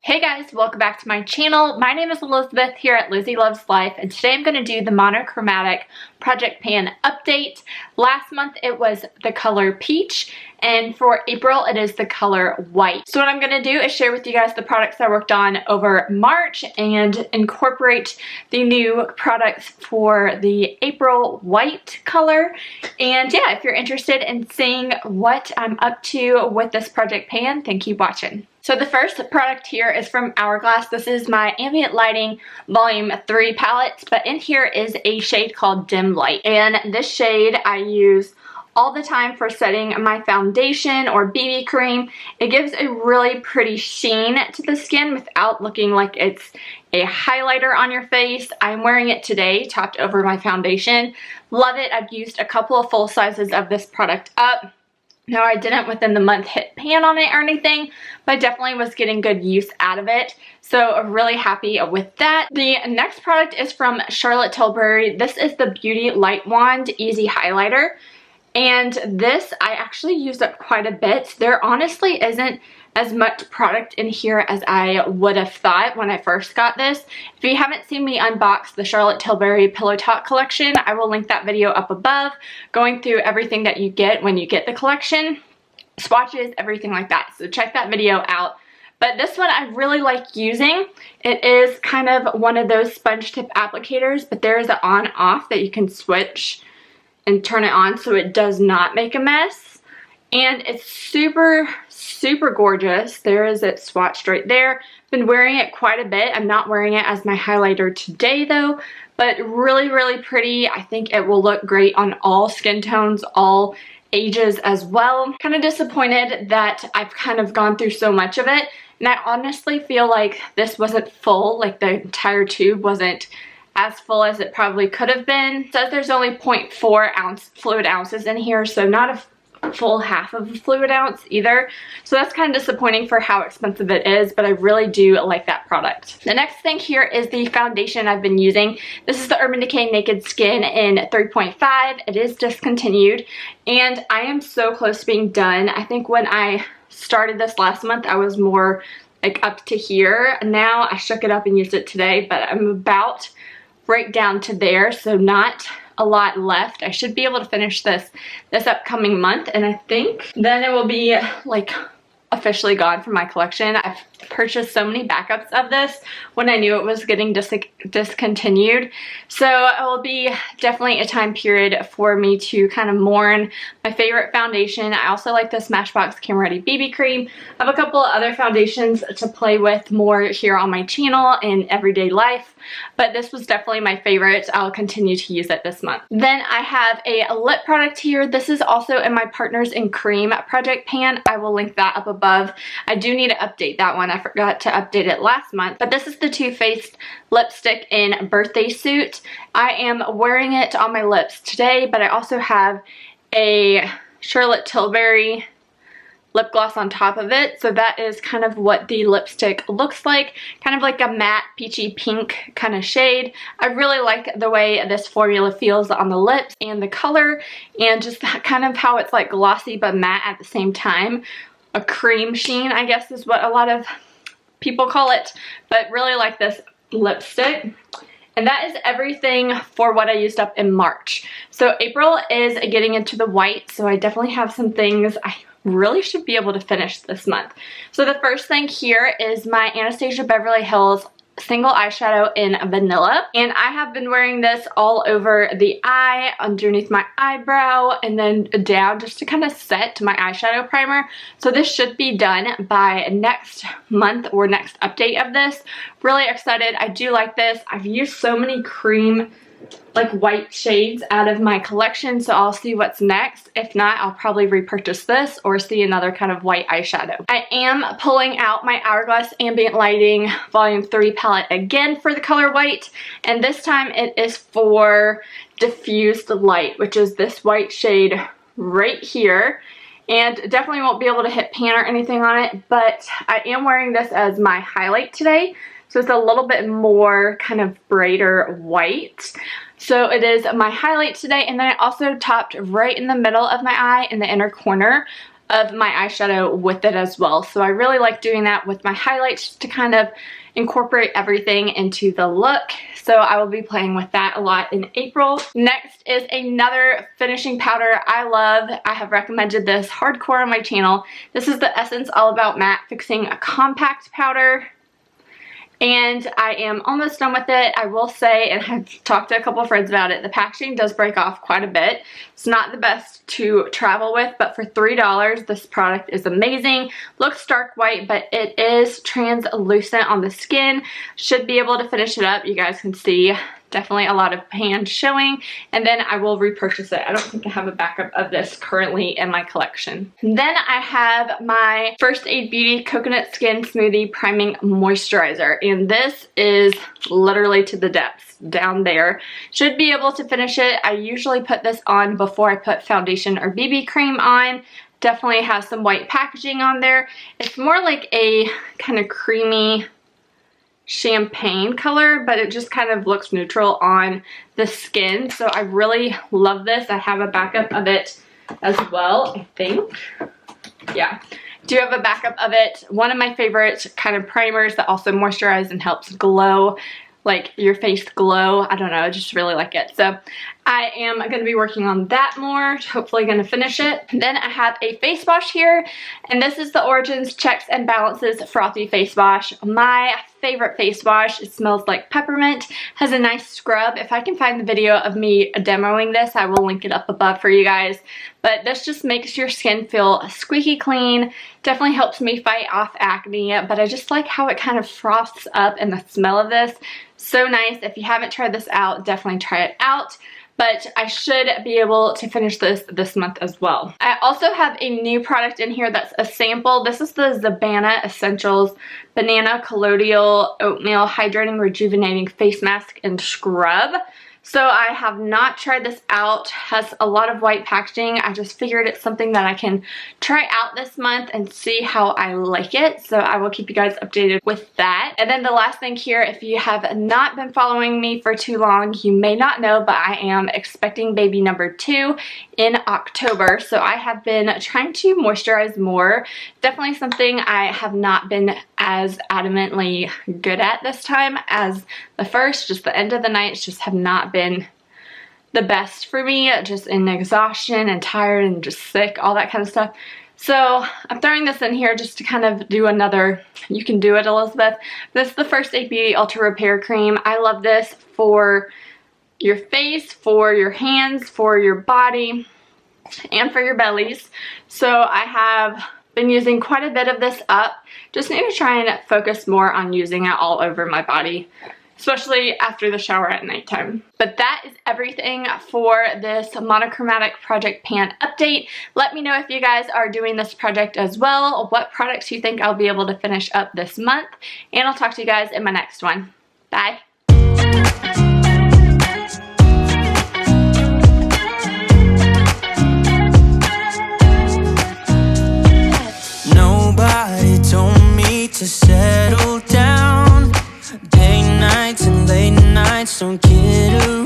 Hey guys, welcome back to my channel. My name is Elizabeth here at Lizzie Loves Life, and today I'm going to do the Monochromatic Project Pan update. Last month it was the color peach, and for April it is the color white. So what I'm going to do is share with you guys the products I worked on over March and incorporate the new products for the April white color. And yeah, if you're interested in seeing what I'm up to with this Project Pan, then keep watching. So the first product here is from Hourglass. This is my Ambient Lighting Volume 3 palette, but in here is a shade called Dim Light. And this shade I use all the time for setting my foundation or BB cream. It gives a really pretty sheen to the skin without looking like it's a highlighter on your face. I'm wearing it today, topped over my foundation. Love it. I've used a couple of full sizes of this product up. Now, I didn't within the month hit pan on it or anything, but I definitely was getting good use out of it. So I'm really happy with that. The next product is from Charlotte Tilbury. This is the Beauty Light Wand Easy Highlighter. And this I actually used up quite a bit. There honestly isn't as much product in here as I would have thought when I first got this. If you haven't seen me unbox the Charlotte Tilbury Pillow Talk collection, I will link that video up above, going through everything that you get when you get the collection, swatches, everything like that. So check that video out. But this one I really like using. It is kind of one of those sponge tip applicators, but there is an on-off that you can switch and turn it on so it does not make a mess. And it's super gorgeous. There is it swatched right there. Been wearing it quite a bit. I'm not wearing it as my highlighter today though, but really pretty. I think it will look great on all skin tones, all ages as well. Kind of disappointed that I've kind of gone through so much of it, and I honestly feel like this wasn't full, like the entire tube wasn't as full as it probably could have been. It says there's only 0.4 fluid ounces in here, so not a full half of a fluid ounce either. So that's kind of disappointing for how expensive it is, but I really do like that product. The next thing here is the foundation I've been using. This is the Urban Decay Naked Skin in 3.5. It is discontinued, and I am so close to being done. I think when I started this last month, I was more like up to here. Now I shook it up and used it today, but I'm about right down to there, so not a lot left. I should be able to finish this upcoming month, and I think then it will be like officially gone from my collection. I've purchased so many backups of this when I knew it was getting discontinued. So it will be definitely a time period for me to kind of mourn my favorite foundation. I also like the Smashbox Camera Ready BB Cream. I have a couple of other foundations to play with more here on my channel in everyday life, but this was definitely my favorite. I'll continue to use it this month. Then I have a lip product here. This is also in my Partners in Cream Project Pan. I will link that up above. I do need to update that one. I forgot to update it last month, but this is the Too Faced lipstick in Birthday Suit. I am wearing it on my lips today, but I also have a Charlotte Tilbury lip gloss on top of it, so that is kind of what the lipstick looks like, kind of like a matte peachy pink kind of shade. I really like the way this formula feels on the lips and the color, and just kind of how it's like glossy but matte at the same time. A cream sheen, I guess, is what a lot of people call it, but really like this lipstick. And that is everything for what I used up in March. So April is getting into the white, so I definitely have some things I really should be able to finish this month. So the first thing here is my Anastasia Beverly Hills single eyeshadow in Vanilla, and I have been wearing this all over the eye, underneath my eyebrow, and then down just to kind of set my eyeshadow primer. So this should be done by next month or next update of this. Really excited. I do like this. I've used so many cream like white shades out of my collection, so I'll see what's next. If not, I'll probably repurchase this or see another kind of white eyeshadow. I am pulling out my Hourglass Ambient Lighting Volume 3 palette again for the color white, and this time it is for Diffused Light, which is this white shade right here. And definitely won't be able to hit pan or anything on it, but I am wearing this as my highlight today. So it's a little bit more kind of brighter white. So it is my highlight today, and then I also topped right in the middle of my eye in the inner corner of my eyeshadow with it as well. So I really like doing that with my highlights to kind of incorporate everything into the look. So I will be playing with that a lot in April. Next is another finishing powder I love. I have recommended this hardcore on my channel. This is the Essence All About Matte Fixing Compact Powder. And I am almost done with it. I will say, and I've talked to a couple of friends about it, the packaging does break off quite a bit. It's not the best to travel with, but for $3, this product is amazing. Looks dark white, but it is translucent on the skin. Should be able to finish it up. You guys can see definitely a lot of pan showing, and then I will repurchase it. I don't think I have a backup of this currently in my collection. And then I have my First Aid Beauty Coconut Skin Smoothie Priming Moisturizer, and this is literally to the depths down there. Should be able to finish it. I usually put this on before I put foundation or BB cream on. Definitely has some white packaging on there. It's more like a kind of creamy champagne color, but it just kind of looks neutral on the skin. So I really love this. I have a backup of it as well, I think. Yeah, do have a backup of it. One of my favorite kind of primers that also moisturizes and helps glow, like your face glow. I don't know, I just really like it. So I am going to be working on that more, hopefully going to finish it. Then I have a face wash here, and this is the Origins Checks and Balances Frothy Face Wash. My favorite face wash. It smells like peppermint, has a nice scrub. If I can find the video of me demoing this, I will link it up above for you guys. But this just makes your skin feel squeaky clean. Definitely helps me fight off acne, but I just like how it kind of froths up, and the smell of this, so nice. If you haven't tried this out, definitely try it out. But I should be able to finish this month as well. I also have a new product in here that's a sample. This is the Zabana Essentials Banana Collidial Oatmeal Hydrating Rejuvenating Face Mask and Scrub. So I have not tried this out. Has a lot of white packaging. I just figured it's something that I can try out this month and see how I like it. So I will keep you guys updated with that. And then the last thing here, if you have not been following me for too long, you may not know, but I am expecting baby number 2 in October. So I have been trying to moisturize more. Definitely something I have not been as adamantly good at this time as the first. Just the end of the nights just have not been the best for me, just in exhaustion and tired and just sick, all that kind of stuff. So I'm throwing this in here just to kind of do another, you can do it, Elizabeth. This is the First Aid Beauty Ultra Repair Cream. I love this for your face, for your hands, for your body, and for your bellies. So I have been using quite a bit of this up. Just need to try and focus more on using it all over my body, especially after the shower at nighttime. But that is everything for this Monochromatic Project Pan update. Let me know if you guys are doing this project as well, what products you think I'll be able to finish up this month, and I'll talk to you guys in my next one. Bye! Nobody told me to settle down. Day nights and late nights don't get around.